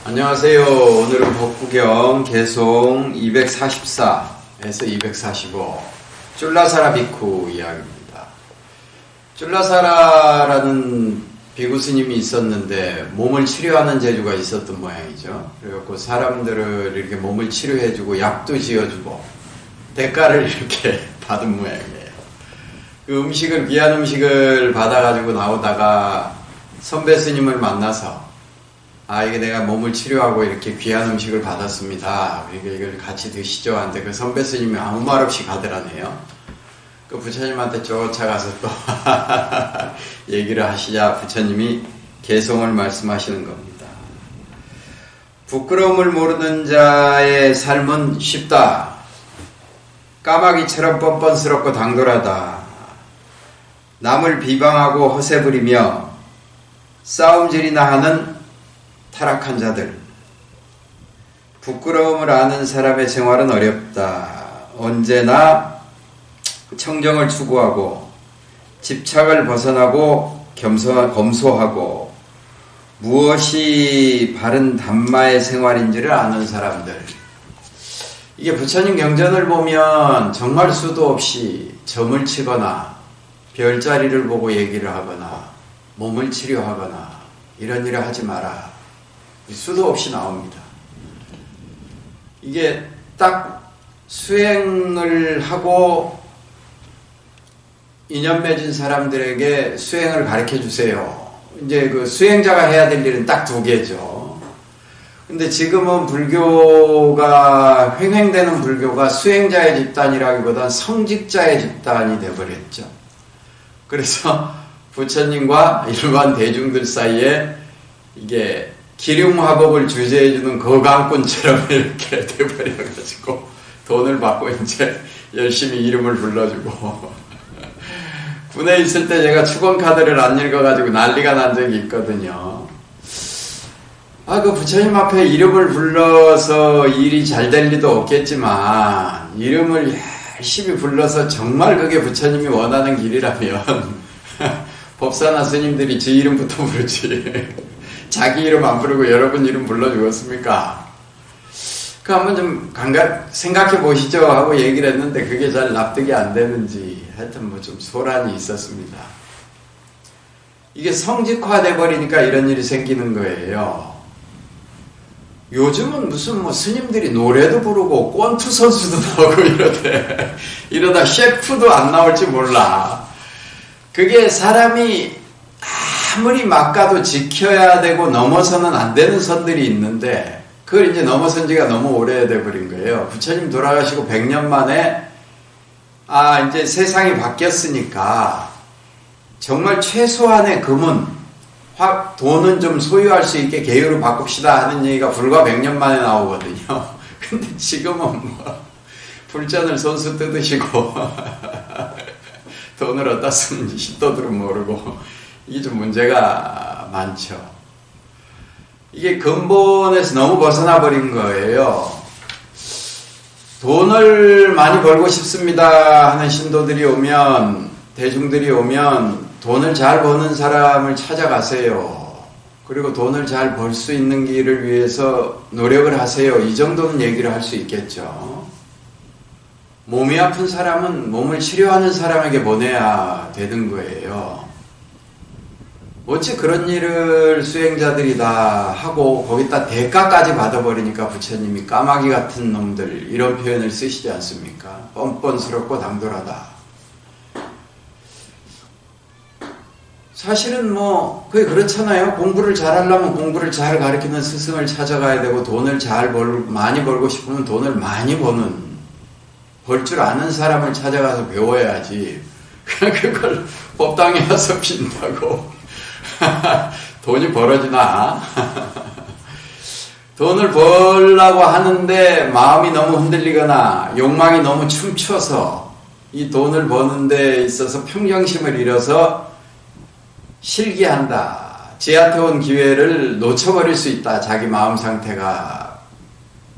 안녕하세요. 오늘은 법구경 개송 244에서 245 쫄라사라 비쿠 이야기입니다. 쫄라사라라는 비구 스님이 있었는데 몸을 치료하는 재주가 있었던 모양이죠. 그래갖고 사람들을 이렇게 몸을 치료해주고 약도 지어주고 대가를 이렇게 받은 모양이에요. 그 귀한 음식을 받아가지고 나오다가 선배 스님을 만나서 이게 내가 몸을 치료하고 이렇게 귀한 음식을 받았습니다. 그러니까 이걸 같이 드시죠. 한데 그 선배 스님이 아무 말 없이 가더라네요. 그 부처님한테 쫓아가서 또 얘기를 하시자 부처님이 개송을 말씀하시는 겁니다. 부끄러움을 모르는 자의 삶은 쉽다. 까마귀처럼 뻔뻔스럽고 당돌하다. 남을 비방하고 허세 부리며 싸움질이나 하는 타락한 자들. 부끄러움을 아는 사람의 생활은 어렵다. 언제나 청정을 추구하고 집착을 벗어나고 검소하고 무엇이 바른 담마의 생활인지를 아는 사람들. 이게 부처님 경전을 보면 정말 수도 없이 점을 치거나 별자리를 보고 얘기를 하거나 몸을 치료하거나 이런 일을 하지 마라. 수도 없이 나옵니다. 이게 딱 수행을 하고 인연 맺은 사람들에게 수행을 가르쳐 주세요. 이제 그 수행자가 해야 될 일은 딱 두 개죠. 근데 지금은 불교가, 횡행되는 불교가 수행자의 집단이라기보단 성직자의 집단이 되어버렸죠. 그래서 부처님과 일반 대중들 사이에 이게 기륭화법을 주재해주는 거강꾼처럼 이렇게 돼버려가지고 돈을 받고 이제 열심히 이름을 불러주고 군에 있을 때 제가 축원카드를 안 읽어가지고 난리가 난 적이 있거든요. 그 부처님 앞에 이름을 불러서 일이 잘 될 리도 없겠지만 이름을 열심히 불러서 정말 그게 부처님이 원하는 길이라면 법사나 스님들이 지 이름부터 부르지 자기 이름 안 부르고 여러분 이름 불러주었습니까? 그 한번 좀 생각해 보시죠 하고 얘기를 했는데 그게 잘 납득이 안 되는지 하여튼 뭐 좀 소란이 있었습니다. 이게 성직화돼 버리니까 이런 일이 생기는 거예요. 요즘은 무슨 뭐 스님들이 노래도 부르고 권투 선수도 나오고 이러다 셰프도 안 나올지 몰라. 그게 사람이 아무리 막가도 지켜야 되고 넘어서는 안 되는 선들이 있는데 그걸 이제 넘어선 지가 너무 오래돼 버린 거예요. 부처님 돌아가시고 100년 만에 이제 세상이 바뀌었으니까 정말 최소한의 금은 돈은 좀 소유할 수 있게 계율을 바꿉시다 하는 얘기가 불과 100년 만에 나오거든요. 근데 지금은 뭐 불전을 손수 뜯으시고 돈을 어디다 쓰는지 십도들은 모르고 이게 좀 문제가 많죠. 이게 근본에서 너무 벗어나 버린 거예요. 돈을 많이 벌고 싶습니다 하는 신도들이 오면, 대중들이 오면 돈을 잘 버는 사람을 찾아가세요. 그리고 돈을 잘 벌 수 있는 길을 위해서 노력을 하세요. 이 정도는 얘기를 할 수 있겠죠. 몸이 아픈 사람은 몸을 치료하는 사람에게 보내야 되는 거예요. 어찌 그런 일을 수행자들이 다 하고 거기다 대가까지 받아버리니까 부처님이 까마귀 같은 놈들 이런 표현을 쓰시지 않습니까? 뻔뻔스럽고 당돌하다. 사실은 뭐 그게 그렇잖아요. 공부를 잘하려면 공부를 잘 가르치는 스승을 찾아가야 되고 돈을 많이 벌고 싶으면 돈을 많이 벌 줄 아는 사람을 찾아가서 배워야지. 그냥 그걸 법당에 와서 빈다고 돈이 벌어지나? 돈을 벌려고 하는데 마음이 너무 흔들리거나 욕망이 너무 춤춰서 이 돈을 버는 데 있어서 평정심을 잃어서 실기한다. 지한테 온 기회를 놓쳐버릴 수 있다. 자기 마음 상태가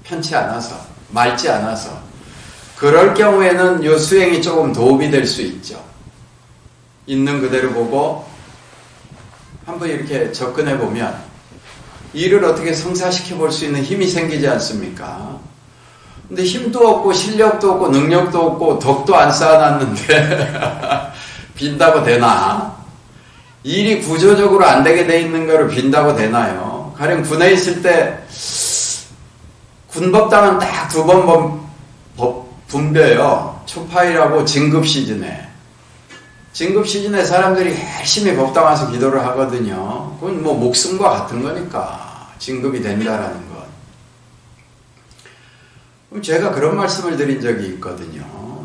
편치 않아서, 맑지 않아서. 그럴 경우에는 요 수행이 조금 도움이 될 수 있죠. 있는 그대로 보고 한번 이렇게 접근해 보면 일을 어떻게 성사시켜 볼 수 있는 힘이 생기지 않습니까? 근데 힘도 없고 실력도 없고 능력도 없고 덕도 안 쌓아놨는데 빈다고 되나? 일이 구조적으로 안 되게 돼 있는 거를 빈다고 되나요? 가령 군에 있을 때 군법당은 딱 두 번 분벼요. 초파일하고 진급 시즌에. 진급 시즌에 사람들이 열심히 법당 와서 기도를 하거든요. 그건 뭐 목숨과 같은 거니까 진급이 된다라는 것. 그럼 제가 그런 말씀을 드린 적이 있거든요.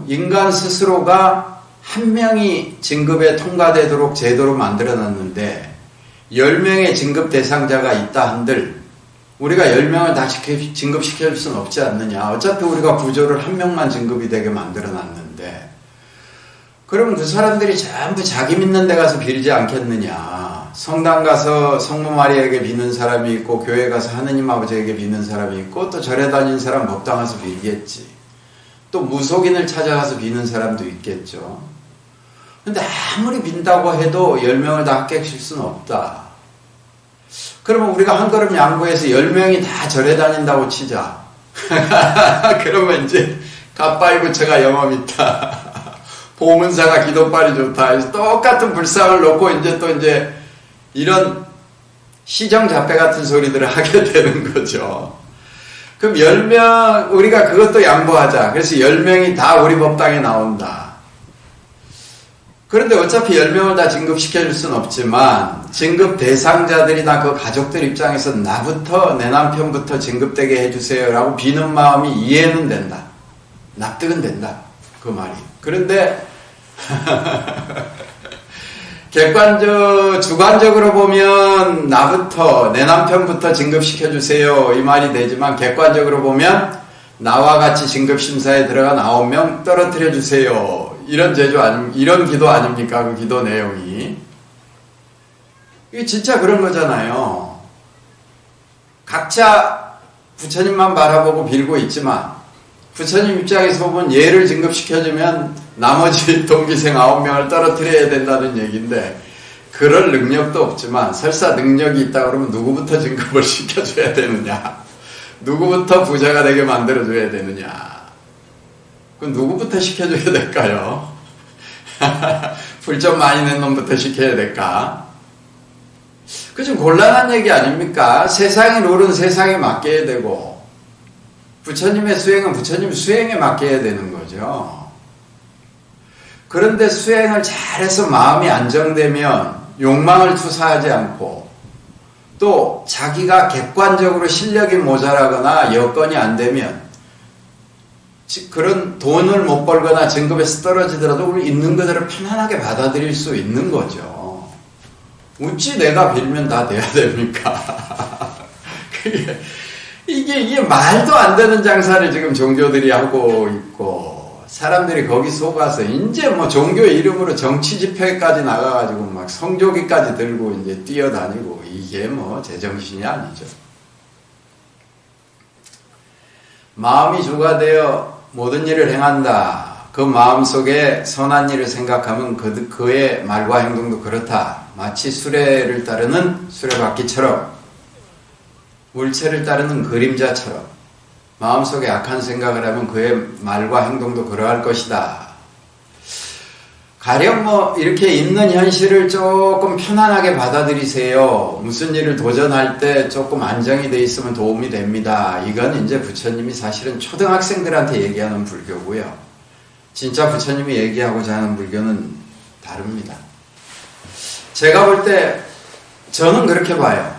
인간 스스로가 한 명이 진급에 통과되도록 제도로 만들어놨는데 10명의 진급 대상자가 있다 한들 우리가 10명을 다 진급시켜줄 수는 없지 않느냐. 어차피 우리가 구조를 한 명만 진급이 되게 만들어놨는데 그러면 그 사람들이 전부 자기 믿는 데 가서 빌지 않겠느냐. 성당 가서 성모 마리아에게 비는 사람이 있고 교회 가서 하느님 아버지에게 비는 사람이 있고 또 절에 다니는 사람 법당 가서 빌겠지. 또 무속인을 찾아가서 비는 사람도 있겠죠. 근데 아무리 빈다고 해도 10명을 다 합격시킬 수는 없다. 그러면 우리가 한 걸음 양보해서 10명이 다 절에 다닌다고 치자. 그러면 이제 갓바위부처가 영험 있다. 보문사가 기도빨이 좋다. 그래서 똑같은 불상을 놓고 이제 이런 시정잡배 같은 소리들을 하게 되는 거죠. 그럼 10명, 우리가 그것도 양보하자. 그래서 10명이 다 우리 법당에 나온다. 그런데 어차피 10명을 다 진급시켜줄 수는 없지만 진급 대상자들이나 그 가족들 입장에서 나부터 내 남편부터 진급되게 해주세요 라고 비는 마음이 이해는 된다. 납득은 된다. 그 말이. 그런데 주관적으로 보면 나부터 내 남편부터 진급시켜주세요 이 말이 되지만 객관적으로 보면 나와 같이 진급심사에 들어간 9명 떨어뜨려 주세요. 이런 이런 기도 아닙니까? 그 기도 내용이. 이게 진짜 그런 거잖아요. 각자 부처님만 바라보고 빌고 있지만 부처님 입장에서 보면 얘를 진급시켜주면 나머지 동기생 9명을 떨어뜨려야 된다는 얘기인데 그럴 능력도 없지만 설사 능력이 있다 그러면 누구부터 진급을 시켜줘야 되느냐. 누구부터 부자가 되게 만들어줘야 되느냐. 그럼 누구부터 시켜줘야 될까요? 불 좀 많이 낸 놈부터 시켜야 될까? 그 좀 곤란한 얘기 아닙니까? 세상의 룰은 세상에 맡겨야 되고 부처님의 수행은 부처님 수행에 맡겨야 되는 거죠. 그런데 수행을 잘해서 마음이 안정되면 욕망을 투사하지 않고 또 자기가 객관적으로 실력이 모자라거나 여건이 안 되면 그런 돈을 못 벌거나 진급에서 떨어지더라도 우리 있는 그대로 편안하게 받아들일 수 있는 거죠. 어찌 내가 빌면 다 돼야 됩니까? 이게 말도 안 되는 장사를 지금 종교들이 하고 있고 사람들이 거기 속아서 이제 뭐 종교 이름으로 정치 집회까지 나가가지고 막 성조기까지 들고 이제 뛰어다니고 이게 뭐 제정신이 아니죠. 마음이 주가 되어 모든 일을 행한다. 그 마음속에 선한 일을 생각하면 그의 말과 행동도 그렇다. 마치 수레를 따르는 수레바퀴처럼 물체를 따르는 그림자처럼 마음속에 악한 생각을 하면 그의 말과 행동도 그러할 것이다. 가령 뭐 이렇게 있는 현실을 조금 편안하게 받아들이세요. 무슨 일을 도전할 때 조금 안정이 돼 있으면 도움이 됩니다. 이건 이제 부처님이 사실은 초등학생들한테 얘기하는 불교고요. 진짜 부처님이 얘기하고자 하는 불교는 다릅니다. 제가 볼 때 저는 그렇게 봐요.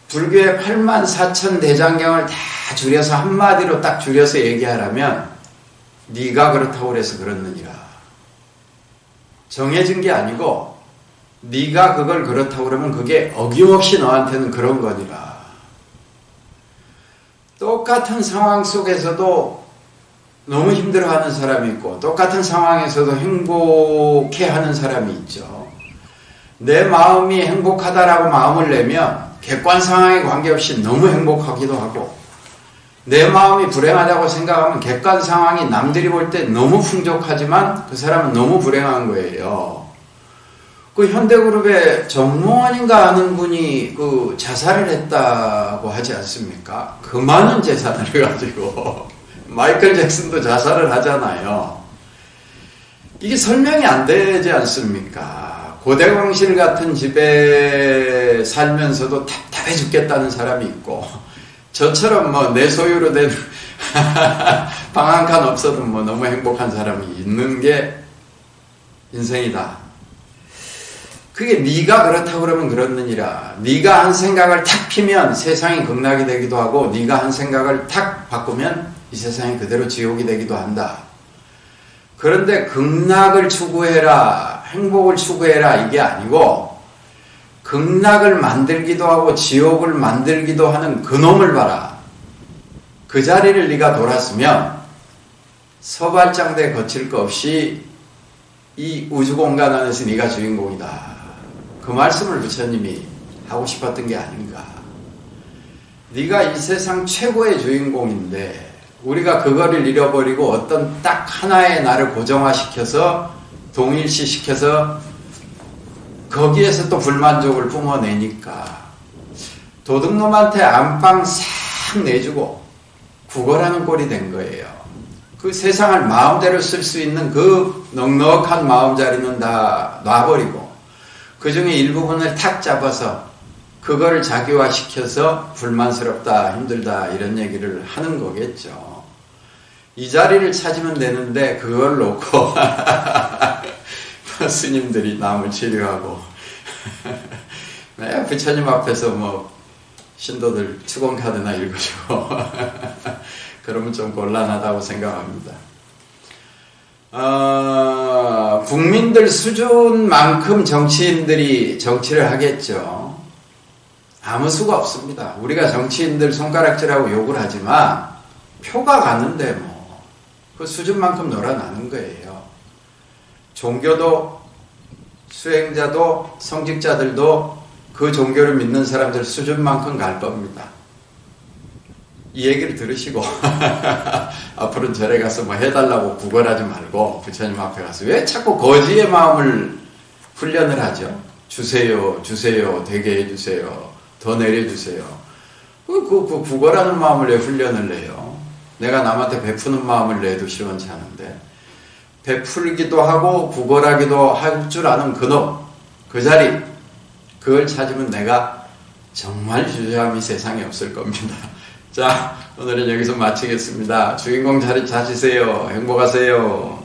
불교의 84,000 대장경을 다 줄여서 한마디로 딱 줄여서 얘기하라면 네가 그렇다고 그래서 그렇느니라. 정해진 게 아니고 네가 그걸 그렇다고 그러면 그게 어김없이 너한테는 그런 거니라. 똑같은 상황 속에서도 너무 힘들어하는 사람이 있고 똑같은 상황에서도 행복해하는 사람이 있죠. 내 마음이 행복하다라고 마음을 내면 객관 상황에 관계없이 너무 행복하기도 하고 내 마음이 불행하다고 생각하면 객관 상황이 남들이 볼 때 너무 풍족하지만 그 사람은 너무 불행한 거예요. 그 현대그룹의 정몽원인가 하는 분이 그 자살을 했다고 하지 않습니까? 그 많은 재산을 가지고 마이클 잭슨도 자살을 하잖아요. 이게 설명이 안 되지 않습니까? 고대광실 같은 집에 살면서도 답답해 죽겠다는 사람이 있고, 저처럼 뭐 내 소유로 된 방 한 칸 없어도 뭐 너무 행복한 사람이 있는 게 인생이다. 그게 네가 그렇다고 그러면 그렇느니라. 네가 한 생각을 탁 피면 세상이 극락이 되기도 하고, 네가 한 생각을 탁 바꾸면 이 세상이 그대로 지옥이 되기도 한다. 그런데 극락을 추구해라, 행복을 추구해라, 이게 아니고 극락을 만들기도 하고 지옥을 만들기도 하는 그놈을 봐라. 그 자리를 네가 돌았으면 서발장대 거칠 거 없이 이 우주공간 안에서 네가 주인공이다. 그 말씀을 부처님이 하고 싶었던 게 아닌가. 네가 이 세상 최고의 주인공인데 우리가 그거를 잃어버리고 어떤 딱 하나의 나를 고정화시켜서 동일시시켜서 거기에서 또 불만족을 뿜어내니까 도둑놈한테 안방 싹 내주고 구걸하는 꼴이 된 거예요. 그 세상을 마음대로 쓸 수 있는 그 넉넉한 마음자리는 다 놔버리고 그 중에 일부분을 탁 잡아서 그거를 자기화시켜서 불만스럽다, 힘들다 이런 얘기를 하는 거겠죠. 이 자리를 찾으면 되는데 그걸 놓고 스님들이 남을 치료하고 부처님 앞에서 뭐 신도들 축원카드나 읽으시고 그러면 좀 곤란하다고 생각합니다. 국민들 수준만큼 정치인들이 정치를 하겠죠. 아무 수가 없습니다. 우리가 정치인들 손가락질하고 욕을 하지만 표가 가는데 뭐 그 수준만큼 놀아나는 거예요. 종교도 수행자도 성직자들도 그 종교를 믿는 사람들 수준만큼 갈 겁니다. 이 얘기를 들으시고 앞으로는 절에 가서 뭐 해달라고 구걸하지 말고 부처님 앞에 가서 왜 자꾸 거지의 마음을 훈련을 하죠? 주세요, 주세요, 되게 해주세요, 더 내려주세요. 그 구걸하는 마음을 왜 훈련을 내요? 내가 남한테 베푸는 마음을 내도 시원찮은데 베풀기도 하고 구걸하기도 할 줄 아는 그놈, 그 자리, 그걸 찾으면 내가 정말 주저함이 세상에 없을 겁니다. 자, 오늘은 여기서 마치겠습니다. 주인공 자리 찾으세요. 행복하세요.